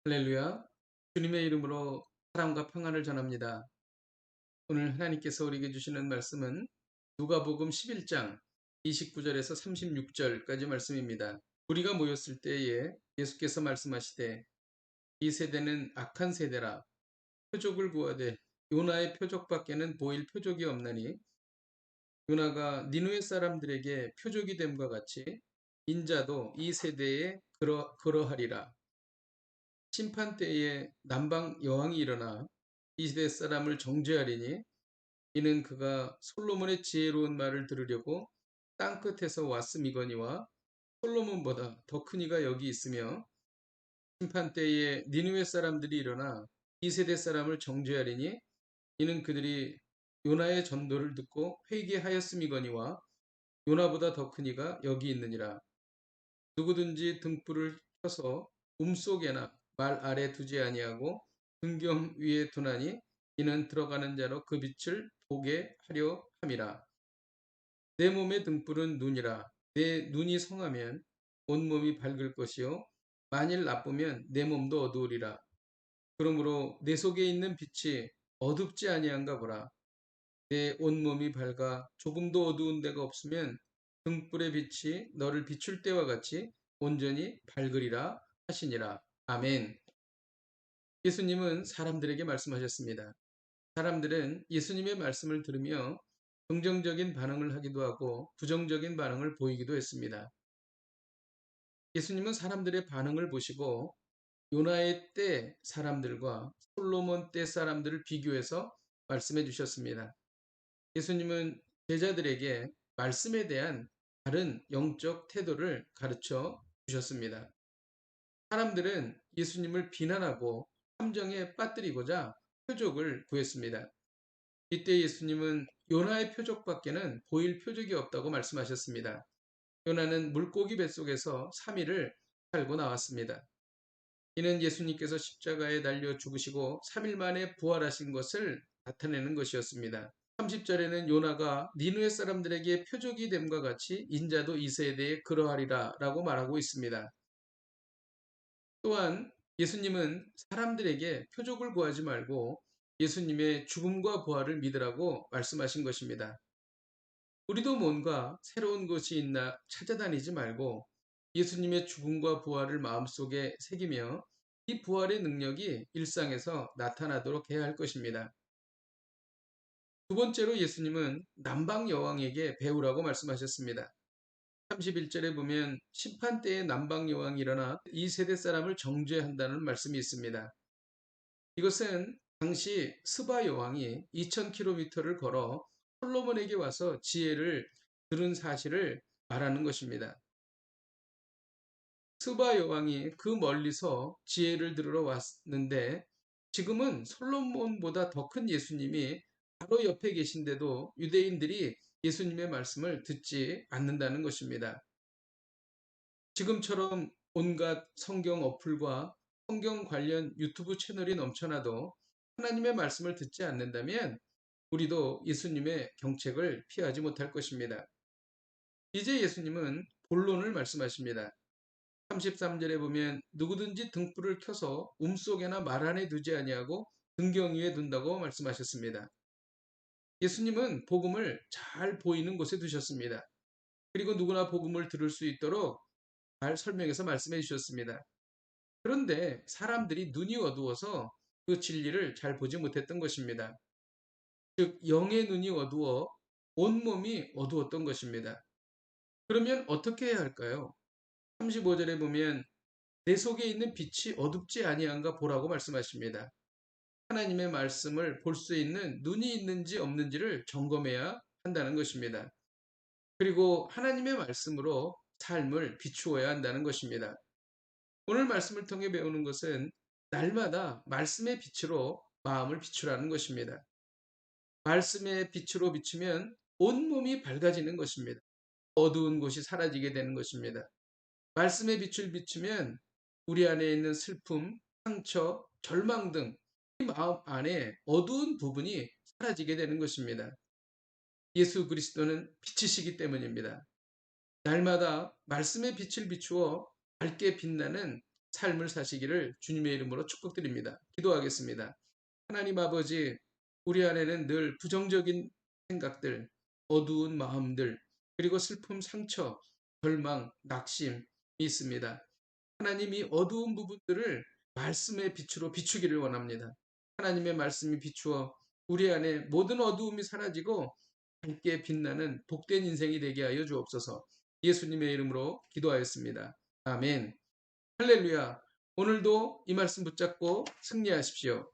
할렐루야. 주님의 이름으로 사랑과 평안을 전합니다. 오늘 하나님께서 우리에게 주시는 말씀은 누가복음 11장 29절에서 36절까지 말씀입니다. 우리가 모였을 때에 예수께서 말씀하시되 이 세대는 악한 세대라. 표적을 구하되 요나의 표적밖에는 보일 표적이 없나니 요나가 니느웨 사람들에게 표적이 됨과 같이 인자도 이 세대에 그러하리라. 심판 때에 남방 여왕이 일어나 이 시대 사람을 정죄하리니 이는 그가 솔로몬의 지혜로운 말을 들으려고 땅 끝에서 왔음이거니와 솔로몬보다 더 큰 이가 여기 있으며 심판 때에 니느웨 사람들이 일어나 이 세대 사람을 정죄하리니 이는 그들이 요나의 전도를 듣고 회개하였음이거니와 요나보다 더 큰 이가 여기 있느니라. 누구든지 등불을 켜서 속에나 말 아래 두지 아니하고 등경 위에 두나니 이는 들어가는 자로 그 빛을 보게 하려 함이라. 내 몸의 등불은 눈이라. 내 눈이 성하면 온몸이 밝을 것이요 만일 나쁘면 내 몸도 어두우리라. 그러므로 내 속에 있는 빛이 어둡지 아니한가 보라. 내 온몸이 밝아 조금도 어두운 데가 없으면 등불의 빛이 너를 비출 때와 같이 온전히 밝으리라 하시니라. 아멘. 예수님은 사람들에게 말씀하셨습니다. 사람들은 예수님의 말씀을 들으며 긍정적인 반응을 하기도 하고 부정적인 반응을 보이기도 했습니다. 예수님은 사람들의 반응을 보시고 요나의 때 사람들과 솔로몬 때 사람들을 비교해서 말씀해 주셨습니다. 예수님은 제자들에게 말씀에 대한 다른 영적 태도를 가르쳐 주셨습니다. 사람들은 예수님을 비난하고 함정에 빠뜨리고자 표적을 구했습니다. 이때 예수님은 요나의 표적밖에는 보일 표적이 없다고 말씀하셨습니다. 요나는 물고기 뱃속에서 3일을 살고 나왔습니다. 이는 예수님께서 십자가에 달려 죽으시고 3일 만에 부활하신 것을 나타내는 것이었습니다. 30절에는 요나가 니느웨 사람들에게 표적이 됨과 같이 인자도 이 세대에 그러하리라 라고 말하고 있습니다. 또한 예수님은 사람들에게 표적을 구하지 말고 예수님의 죽음과 부활을 믿으라고 말씀하신 것입니다. 우리도 뭔가 새로운 것이 있나 찾아다니지 말고 예수님의 죽음과 부활을 마음속에 새기며 이 부활의 능력이 일상에서 나타나도록 해야 할 것입니다. 두 번째로 예수님은 남방 여왕에게 배우라고 말씀하셨습니다. 31절에 보면 심판 때에 남방 여왕이 일어나 이 세대 사람을 정죄한다는 말씀이 있습니다. 이것은 당시 스바 여왕이 2000km를 걸어 솔로몬에게 와서 지혜를 들은 사실을 말하는 것입니다. 스바 여왕이 그 멀리서 지혜를 들으러 왔는데 지금은 솔로몬보다 더 큰 예수님이 바로 옆에 계신데도 유대인들이 예수님의 말씀을 듣지 않는다는 것입니다. 지금처럼 온갖 성경 어플과 성경 관련 유튜브 채널이 넘쳐나도 하나님의 말씀을 듣지 않는다면 우리도 예수님의 경책을 피하지 못할 것입니다. 이제 예수님은 본론을 말씀하십니다. 33절에 보면 누구든지 등불을 켜서 속에나 말 안에 두지 아니하고 등경 위에 둔다고 말씀하셨습니다. 예수님은 복음을 잘 보이는 곳에 두셨습니다. 그리고 누구나 복음을 들을 수 있도록 잘 설명해서 말씀해 주셨습니다. 그런데 사람들이 눈이 어두워서 그 진리를 잘 보지 못했던 것입니다. 즉 영의 눈이 어두워 온몸이 어두웠던 것입니다. 그러면 어떻게 해야 할까요? 35절에 보면 내 속에 있는 빛이 어둡지 아니한가 보라고 말씀하십니다. 하나님의 말씀을 볼 수 있는 눈이 있는지 없는지를 점검해야 한다는 것입니다. 그리고 하나님의 말씀으로 삶을 비추어야 한다는 것입니다. 오늘 말씀을 통해 배우는 것은 날마다 말씀의 빛으로 마음을 비추라는 것입니다. 말씀의 빛으로 비추면 온몸이 밝아지는 것입니다. 어두운 곳이 사라지게 되는 것입니다. 말씀의 빛을 비추면 우리 안에 있는 슬픔, 상처, 절망 등 이 마음 안에 어두운 부분이 사라지게 되는 것입니다. 예수 그리스도는 빛이시기 때문입니다. 날마다 말씀의 빛을 비추어 밝게 빛나는 삶을 사시기를 주님의 이름으로 축복드립니다. 기도하겠습니다. 하나님 아버지, 우리 안에는 늘 부정적인 생각들, 어두운 마음들, 그리고 슬픔, 상처, 절망, 낙심이 있습니다. 하나님이 어두운 부분들을 말씀의 빛으로 비추기를 원합니다. 하나님의 말씀이 비추어 우리 안에 모든 어두움이 사라지고 밝게 빛나는 복된 인생이 되게 하여 주옵소서. 예수님의 이름으로 기도하였습니다. 아멘. 할렐루야. 오늘도 이 말씀 붙잡고 승리하십시오.